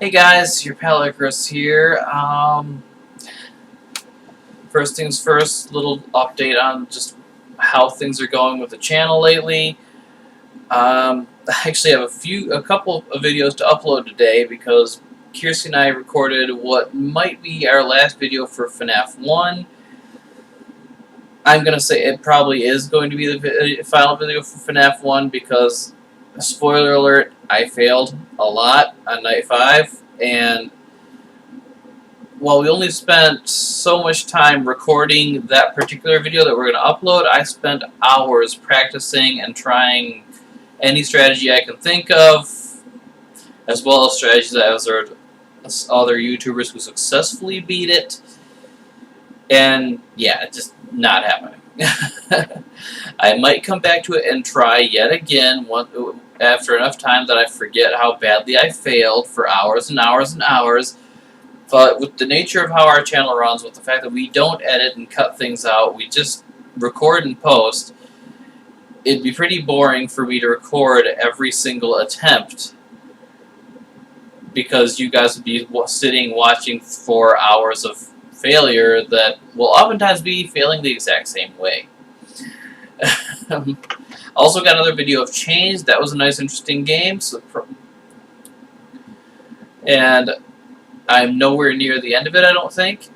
Hey guys, your pal Icarus here. First things first, little update on just how things are going with the channel lately. I actually have a couple of videos to upload today because Kirsty and I recorded what might be our last video for FNAF 1. I'm going to say it probably is going to be the final video for FNAF 1 because, spoiler alert, I failed a lot on Night 5, and while we only spent so much time recording that particular video that we're going to upload, I spent hours practicing and trying any strategy I can think of, as well as strategies that I've observed other YouTubers who successfully beat it. And yeah, it's just not happening. I might come back to it and try yet again after enough time that I forget how badly I failed for hours and hours and hours. But with the nature of how our channel runs, with the fact that we don't edit and cut things out, we just record and post, it'd be pretty boring for me to record every single attempt because you guys would be sitting watching for hours of failure that will oftentimes be failing the exact same way. Also got another video of Change. That was a nice, interesting game. And I'm nowhere near the end of it, I don't think.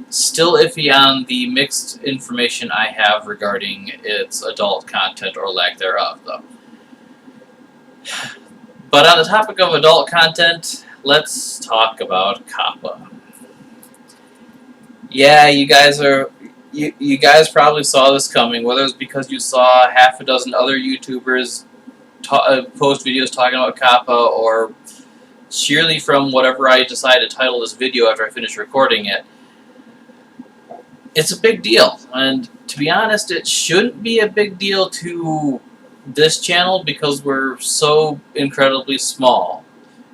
Still iffy on the mixed information I have regarding its adult content or lack thereof, though. But on the topic of adult content, let's talk about COPPA. Yeah, you guys probably saw this coming, whether it's because you saw half a dozen other YouTubers post videos talking about COPPA, or sheerly from whatever I decide to title this video after I finish recording it. It's a big deal, and to be honest, it shouldn't be a big deal to this channel because we're so incredibly small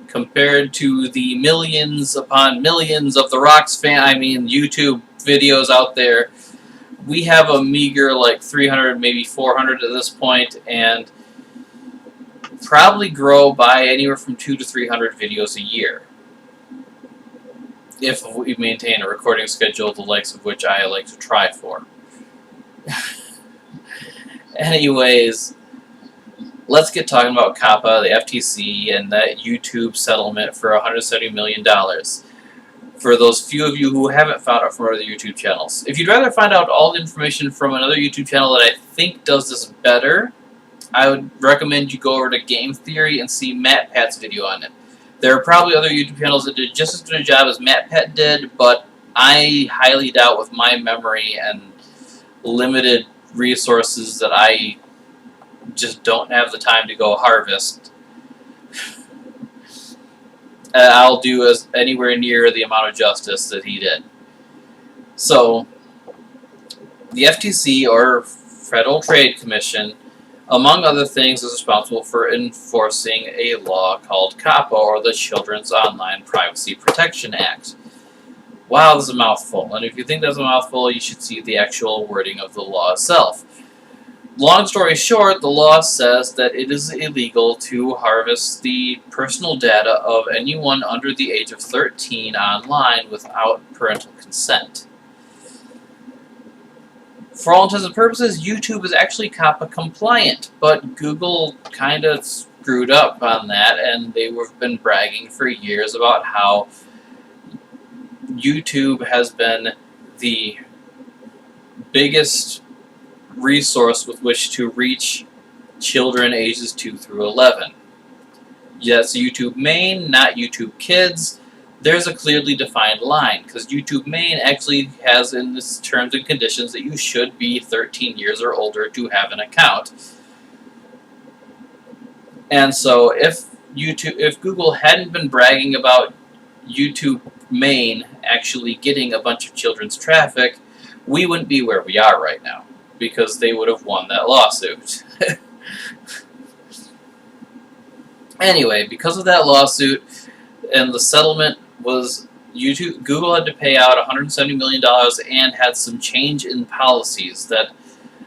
compared to the millions upon millions of The Rock's YouTube videos out there. We have a meager like 300, maybe 400 at this point, and probably grow by anywhere from 200 to 300 videos a year if we maintain a recording schedule the likes of which I like to try for. Anyways, let's get talking about COPPA, the FTC, and that YouTube settlement for $170 million. For those few of you who haven't found out from other YouTube channels. If you'd rather find out all the information from another YouTube channel that I think does this better, I would recommend you go over to Game Theory and see MatPat's video on it. There are probably other YouTube channels that did just as good a job as MatPat did, but I highly doubt with my memory and limited resources that I just don't have the time to go harvest, I'll do as anywhere near the amount of justice that he did. So, the FTC, or Federal Trade Commission, among other things, is responsible for enforcing a law called COPPA, or the Children's Online Privacy Protection Act. Wow, that's a mouthful, and if you think that's a mouthful, you should see the actual wording of the law itself. Long story short, the law says that it is illegal to harvest the personal data of anyone under the age of 13 online without parental consent. For all intents and purposes, YouTube is actually COPPA compliant, but Google kind of screwed up on that, and they have been bragging for years about how YouTube has been the biggest resource with which to reach children ages 2 through 11. Yes, YouTube Main, not YouTube Kids. There's a clearly defined line, because YouTube Main actually has in its terms and conditions that you should be 13 years or older to have an account. And so if Google hadn't been bragging about YouTube Main actually getting a bunch of children's traffic, we wouldn't be where we are right now, because they would have won that lawsuit. Anyway, because of that lawsuit and the settlement was Google had to pay out $170 million and had some change in policies that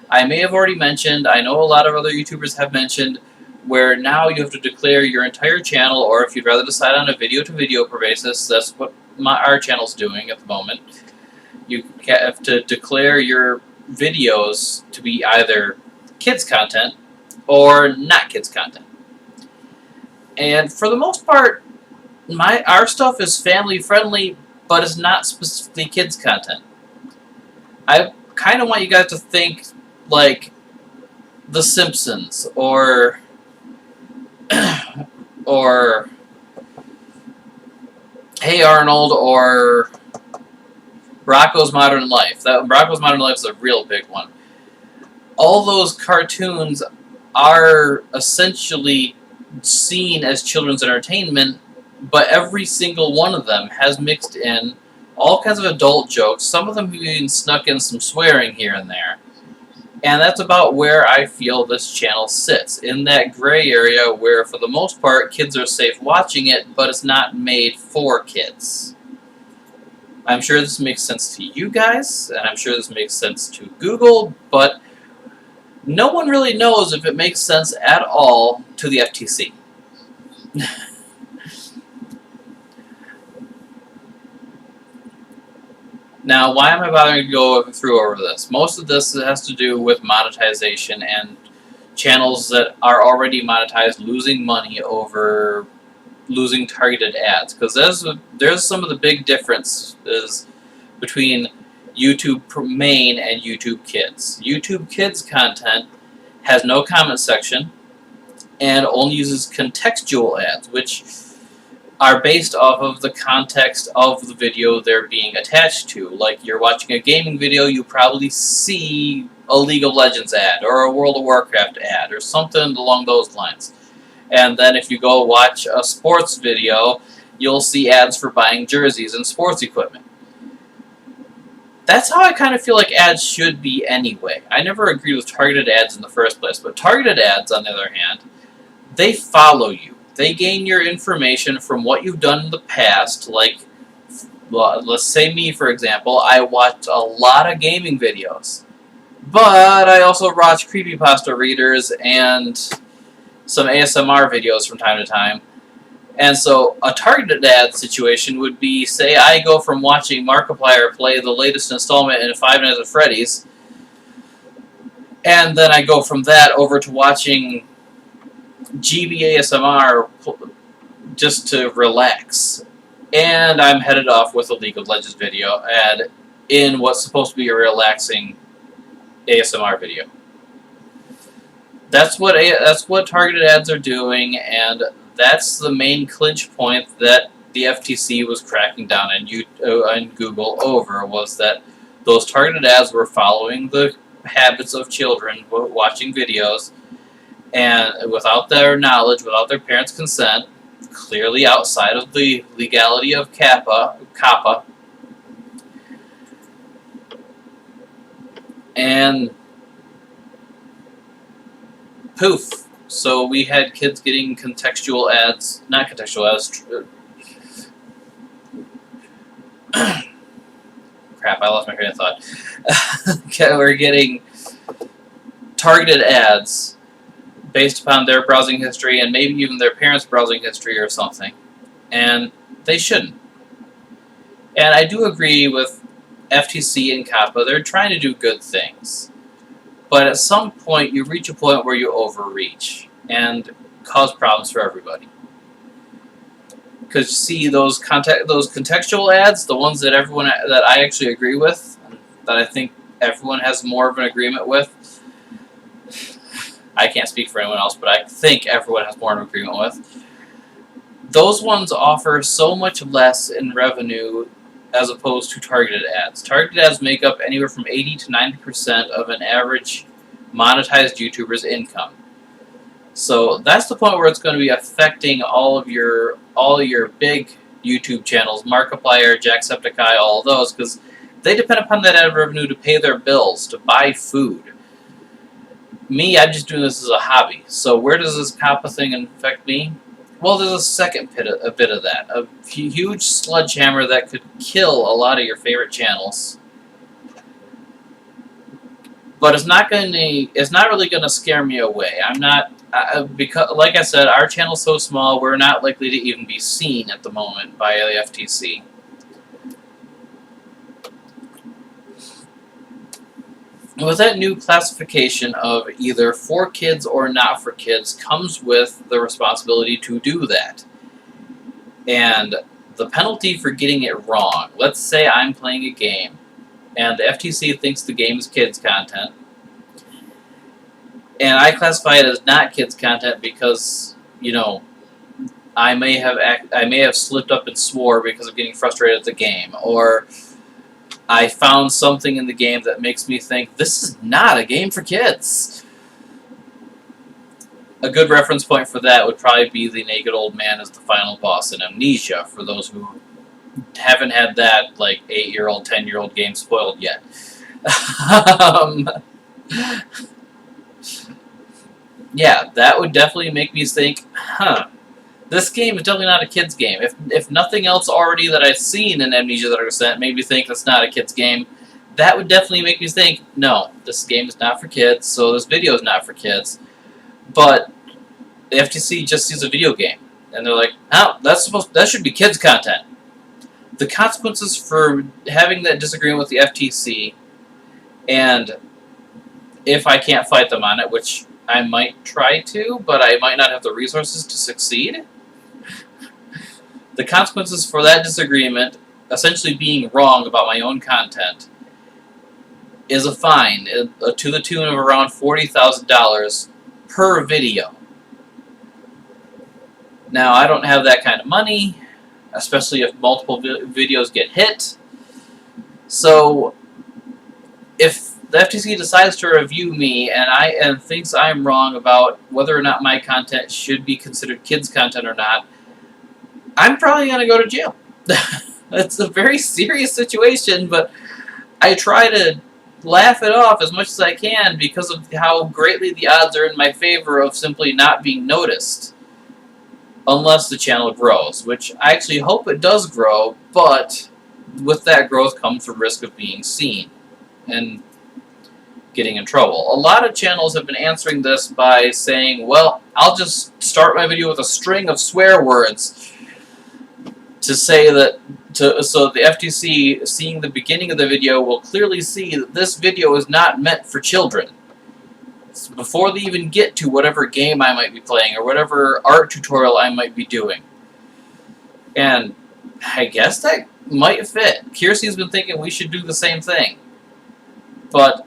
I may have already mentioned. I know a lot of other YouTubers have mentioned, where now you have to declare your entire channel, or if you'd rather decide on a video-to-video basis, that's what our channel's doing at the moment. You have to declare your videos to be either kids content or not kids content. And for the most part, our stuff is family friendly, but it's not specifically kids content. I kind of want you guys to think like The Simpsons or Hey Arnold or Rocko's Modern Life. Rocko's Modern Life is a real big one. All those cartoons are essentially seen as children's entertainment, but every single one of them has mixed in all kinds of adult jokes. Some of them have even snuck in some swearing here and there. And that's about where I feel this channel sits, in that gray area where, for the most part, kids are safe watching it, but it's not made for kids. I'm sure this makes sense to you guys, and I'm sure this makes sense to Google, but no one really knows if it makes sense at all to the FTC. Now, why am I bothering to go through over this? Most of this has to do with monetization and channels that are already monetized losing money over losing targeted ads. Because there's some of the big differences between YouTube main and YouTube Kids. YouTube Kids content has no comment section and only uses contextual ads, which are based off of the context of the video they're being attached to. Like, you're watching a gaming video, you probably see a League of Legends ad, or a World of Warcraft ad, or something along those lines. And then if you go watch a sports video, you'll see ads for buying jerseys and sports equipment. That's how I kind of feel like ads should be anyway. I never agreed with targeted ads in the first place, but targeted ads, on the other hand, they follow you. They gain your information from what you've done in the past. Like, let's say me, for example, I watched a lot of gaming videos. But I also watch creepypasta readers and some ASMR videos from time to time. And so a targeted ad situation would be, say I go from watching Markiplier play the latest installment in Five Nights at Freddy's, and then I go from that over to watching GB ASMR just to relax. And I'm headed off with a League of Legends video ad in what's supposed to be a relaxing ASMR video. That's what targeted ads are doing, and that's the main clinch point that the FTC was cracking down on Google over, was that those targeted ads were following the habits of children watching videos, and without their knowledge, without their parents' consent, clearly outside of the legality of COPPA, and poof. So we had kids getting contextual ads, not contextual ads, crap, I lost my train of thought. We're getting targeted ads based upon their browsing history and maybe even their parents' browsing history or something. And they shouldn't. And I do agree with FTC and COPPA. They're trying to do good things. But at some point, you reach a point where you overreach and cause problems for everybody. Because you see those contextual ads, the ones that I actually agree with, that I think everyone has more of an agreement with. I can't speak for anyone else, but I think everyone has more of an agreement with. Those ones offer so much less in revenue as opposed to targeted ads. Targeted ads make up anywhere from 80 to 90% of an average monetized YouTuber's income. So that's the point where it's going to be affecting all of your big YouTube channels, Markiplier, Jacksepticeye, all of those, because they depend upon that ad revenue to pay their bills, to buy food. Me, I'm just doing this as a hobby. So where does this COPPA thing affect me? Well, there's a second bit of that. A huge sledgehammer that could kill a lot of your favorite channels. But it's not really going to scare me away. I'm not because, like I said, our channel's so small, we're not likely to even be seen at the moment by the FTC. With that new classification of either for kids or not for kids comes with the responsibility to do that. And the penalty for getting it wrong. Let's say I'm playing a game, and the FTC thinks the game is kids content, and I classify it as not kids content because, you know, I may have slipped up and swore because of getting frustrated at the game, or I found something in the game that makes me think this is not a game for kids. A good reference point for that would probably be the naked old man as the final boss in Amnesia, for those who haven't had that, like, 8-year-old, 10-year-old game spoiled yet. Yeah, that would definitely make me think, huh, this game is definitely not a kid's game. If nothing else already that I've seen in Amnesia that are sent made me think it's not a kid's game, that would definitely make me think, no, this game is not for kids, so this video is not for kids. But the FTC just sees a video game, and they're like, oh, that should be kids content. The consequences for having that disagreement with the FTC, and if I can't fight them on it, which I might try to, but I might not have the resources to succeed. The consequences for that disagreement, essentially being wrong about my own content, is a fine to the tune of around $40,000 per video. Now, I don't have that kind of money, especially if multiple videos get hit. So, if the FTC decides to review me and thinks I'm wrong about whether or not my content should be considered kids content or not, I'm probably going to go to jail. It's a very serious situation, but I try to laugh it off as much as I can because of how greatly the odds are in my favor of simply not being noticed. Unless the channel grows, which I actually hope it does grow, but with that growth comes the risk of being seen and getting in trouble. A lot of channels have been answering this by saying, well, I'll just start my video with a string of swear words to say that, so the FTC, seeing the beginning of the video, will clearly see that this video is not meant for children. So before they even get to whatever game I might be playing or whatever art tutorial I might be doing. And I guess that might fit. Kiersey's been thinking we should do the same thing. But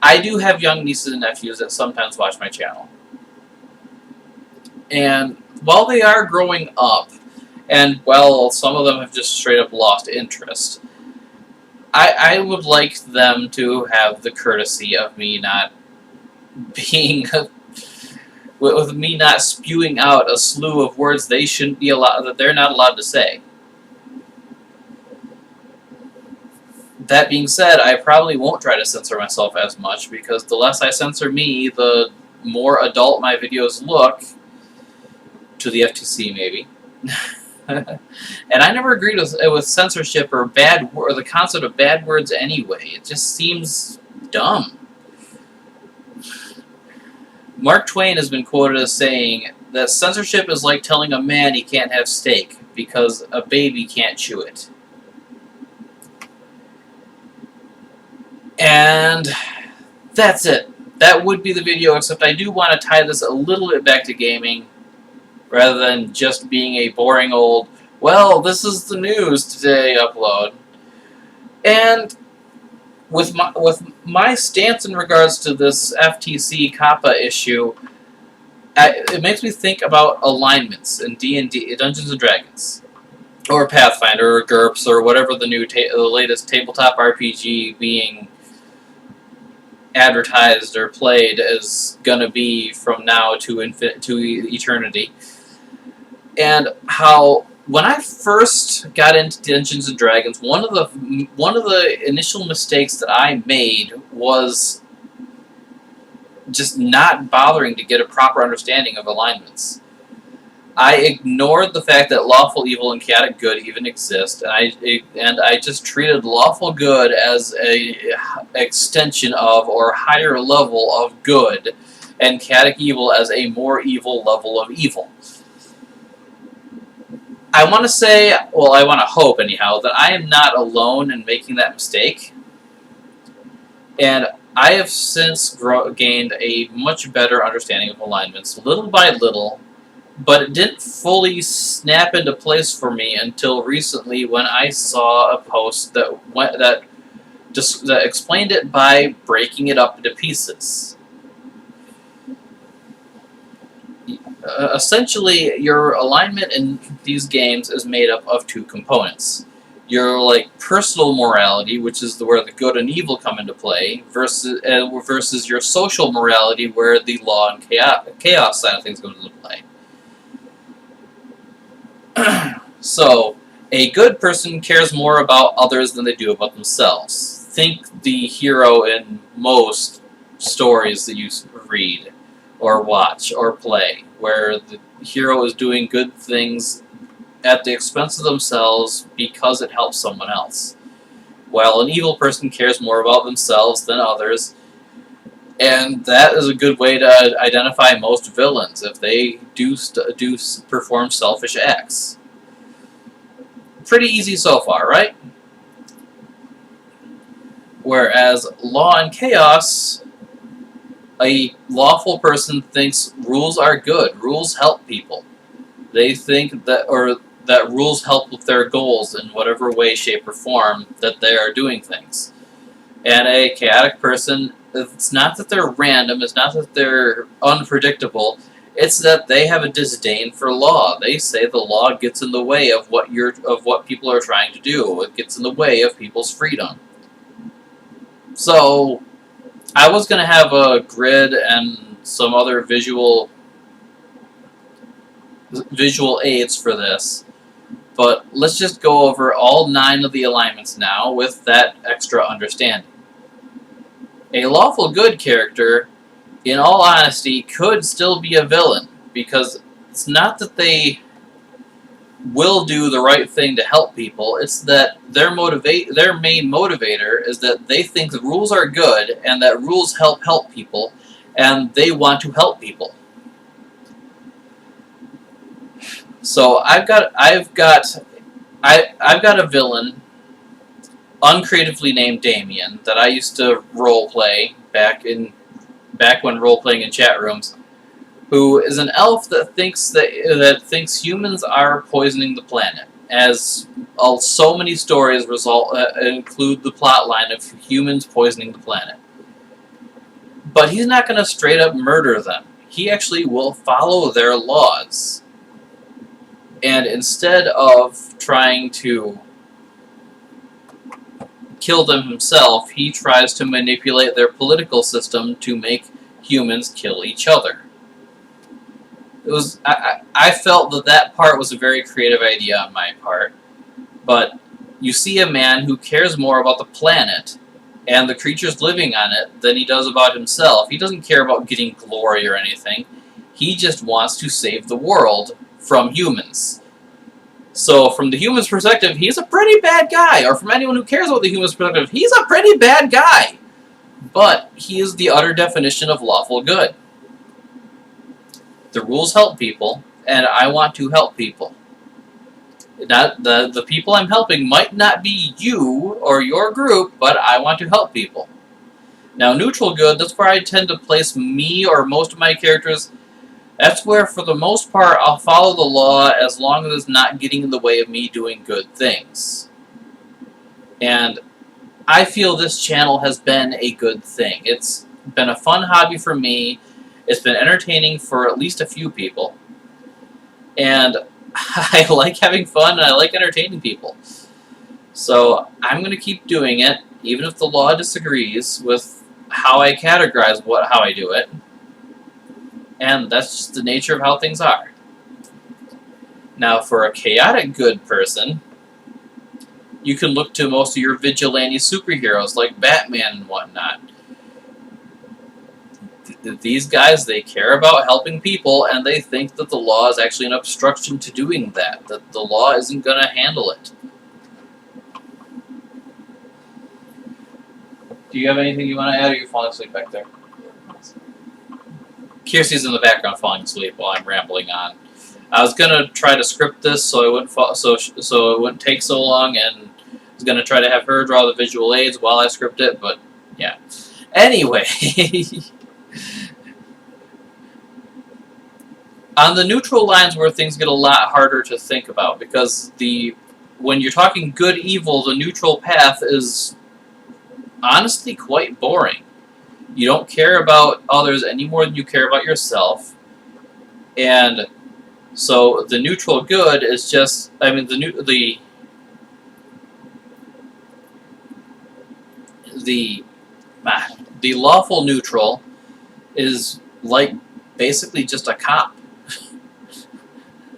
I do have young nieces and nephews that sometimes watch my channel. And while they are growing up, and well, some of them have just straight up lost interest, I would like them to have the courtesy of me not being, with me not spewing out a slew of words they shouldn't be allowed, that they're not allowed to say. That being said, I probably won't try to censor myself as much, because the less I censor me, the more adult my videos look, to the FTC maybe. And I never agreed with censorship or the concept of bad words anyway. It just seems dumb. Mark Twain has been quoted as saying that censorship is like telling a man he can't have steak because a baby can't chew it. And that's it. That would be the video, except I do want to tie this a little bit back to gaming, rather than just being a boring old, well, this is the news today upload. And with my stance in regards to this FTC COPPA issue, it makes me think about alignments in D&D, Dungeons & Dragons, or Pathfinder, or GURPS, or whatever the latest tabletop RPG being advertised or played is gonna be from now to eternity. And how, when I first got into Dungeons and Dragons, one of the initial mistakes that I made was just not bothering to get a proper understanding of alignments. I ignored the fact that lawful evil and chaotic good even exist, and I just treated lawful good as a extension of or higher level of good, and chaotic evil as a more evil level of evil. I want to say, well, I want to hope anyhow, that I am not alone in making that mistake. And I have since gained a much better understanding of alignments, little by little, but it didn't fully snap into place for me until recently when I saw a post that explained it by breaking it up into pieces. Essentially, your alignment in these games is made up of two components. Your personal morality, which is where the good and evil come into play, versus your social morality, where the law and chaos side of things comes into play. So, a good person cares more about others than they do about themselves. Think the hero in most stories that you read, or watch, or play, where the hero is doing good things at the expense of themselves because it helps someone else. While an evil person cares more about themselves than others, and that is a good way to identify most villains, if they do perform selfish acts. Pretty easy so far, right? Whereas law and chaos, a lawful person thinks rules are good. Rules help people. They think that rules help with their goals in whatever way, shape, or form that they are doing things. And a chaotic person, it's not that they're random, it's not that they're unpredictable, it's that they have a disdain for law. They say the law gets in the way of what people are trying to do. It gets in the way of people's freedom. So, I was going to have a grid and some other visual aids for this, but let's just go over all 9 of the alignments now with that extra understanding. A lawful good character, in all honesty, could still be a villain, because it's not that they will do the right thing to help people, it's that their main motivator is that they think the rules are good and that rules help people, and they want to help people. So I've got a villain, uncreatively named Damien, that I used to roleplay back when role-playing in chat rooms, who is an elf that thinks humans are poisoning the planet, as so many stories include the plot line of humans poisoning the planet. But he's not going to straight up murder them. He actually will follow their laws. And instead of trying to kill them himself, he tries to manipulate their political system to make humans kill each other. I felt that part was a very creative idea on my part, but you see a man who cares more about the planet and the creatures living on it than he does about himself. He doesn't care about getting glory or anything. He just wants to save the world from humans. So, from the human's perspective, he's a pretty bad guy. Or from anyone who cares about the human's perspective, he's a pretty bad guy. But he is the utter definition of lawful good. The rules help people, and I want to help people. The people I'm helping might not be you or your group, but I want to help people. Now, neutral good, that's where I tend to place me or most of my characters. That's where, for the most part, I'll follow the law as long as it's not getting in the way of me doing good things. And I feel this channel has been a good thing. It's been a fun hobby for me. It's been entertaining for at least a few people. And I like having fun and I like entertaining people. So I'm going to keep doing it, even if the law disagrees with how I categorize how I do it. And that's just the nature of how things are. Now, for a chaotic good person, you can look to most of your vigilante superheroes like Batman and whatnot. These guys, they care about helping people, and they think that the law is actually an obstruction to doing that the law isn't going to handle it. Do you have anything you want to add, or are you falling asleep back there? Kiersey's in the background falling asleep while I'm rambling on. I was gonna try to script this so it wouldn't take so long, and I was gonna try to have her draw the visual aids while I script it, but yeah. Anyway, on the neutral lines where things get a lot harder to think about, because when you're talking good evil, the neutral path is honestly quite boring. You don't care about others any more than you care about yourself, and so the neutral good is just, I mean, the lawful neutral is like basically just a cop.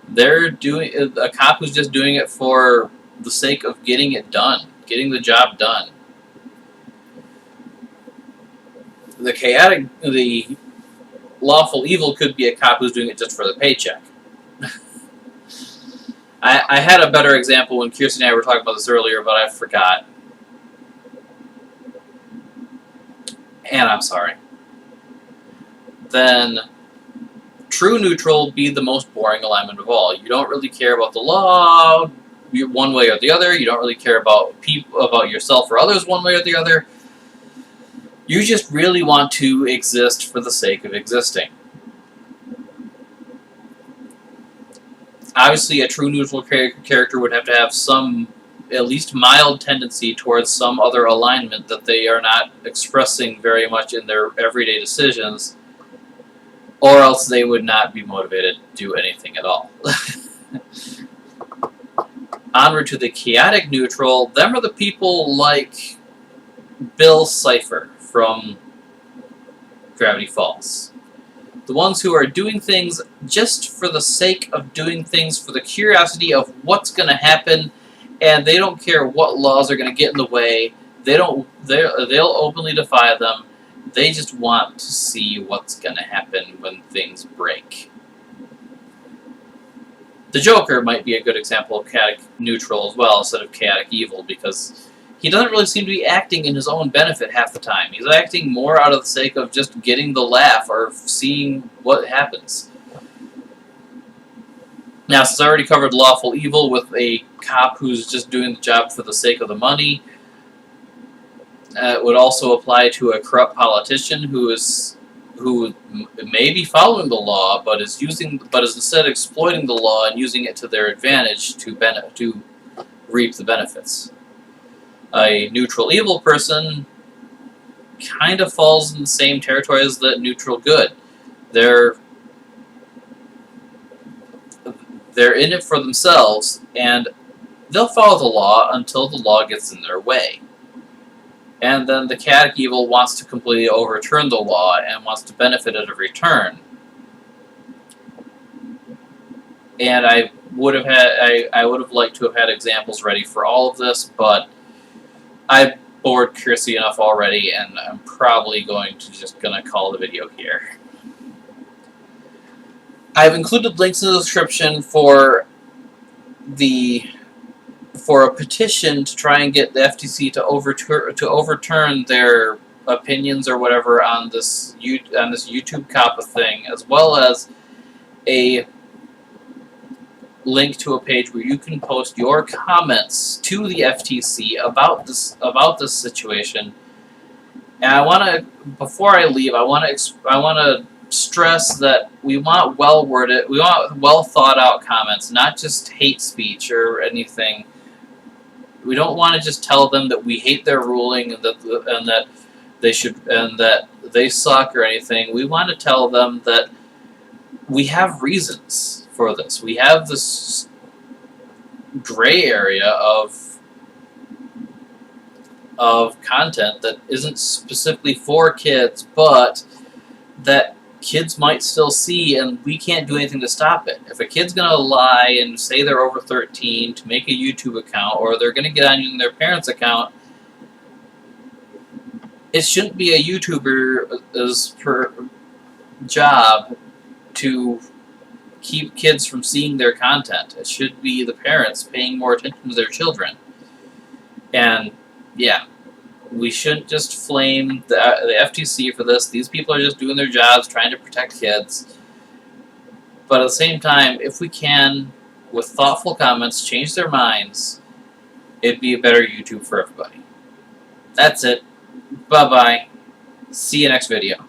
They're doing a cop who's just doing it for the sake of getting it done, getting the job done. The lawful evil could be a cop who's doing it just for the paycheck. I had a better example when Kirsten and I were talking about this earlier, but I forgot. And I'm sorry. Then true neutral be the most boring alignment of all. You don't really care about the law one way or the other. You don't really care about yourself or others one way or the other. You just really want to exist for the sake of existing. Obviously, a true neutral character would have to have some, at least mild tendency towards some other alignment that they are not expressing very much in their everyday decisions, or else they would not be motivated to do anything at all. Onward to the chaotic neutral, them are the people like Bill Cipher from Gravity Falls. The ones who are doing things just for the sake of doing things, for the curiosity of what's going to happen, and they don't care what laws are going to get in the way. They'll openly defy them. They just want to see what's going to happen when things break. The Joker might be a good example of chaotic neutral as well, instead of chaotic evil, because he doesn't really seem to be acting in his own benefit half the time. He's acting more out of the sake of just getting the laugh or seeing what happens. Now, since I already covered lawful evil with a cop who's just doing the job for the sake of the money, it would also apply to a corrupt politician who may be following the law, but is instead exploiting the law and using it to their advantage to reap the benefits. A neutral evil person kind of falls in the same territory as the neutral good. They're in it for themselves, and they'll follow the law until the law gets in their way. And then the chaotic evil wants to completely overturn the law and wants to benefit at every turn. And I would have liked to have had examples ready for all of this, but I bored Kirsty enough already, and I'm probably just gonna call the video here. I've included links in the description for a petition to try and get the FTC to overturn their opinions or whatever on this YouTube COPPA thing, as well as a link to a page where you can post your comments to the FTC about this situation. And before I leave, I want to stress that we want well-worded, we want well-thought-out comments, not just hate speech or anything. We don't want to just tell them that we hate their ruling and that they suck or anything. We want to tell them that we have reasons for this. We have this gray area of content that isn't specifically for kids, but that kids might still see, and we can't do anything to stop it. If a kid's going to lie and say they're over 13 to make a YouTube account, or they're going to get on using their parents' account, it shouldn't be a YouTuber's job to keep kids from seeing their content. It should be the parents paying more attention to their children. And, yeah. We shouldn't just flame the FTC for this. These people are just doing their jobs, trying to protect kids. But at the same time, if we can, with thoughtful comments, change their minds, it'd be a better YouTube for everybody. That's it. Bye-bye. See you next video.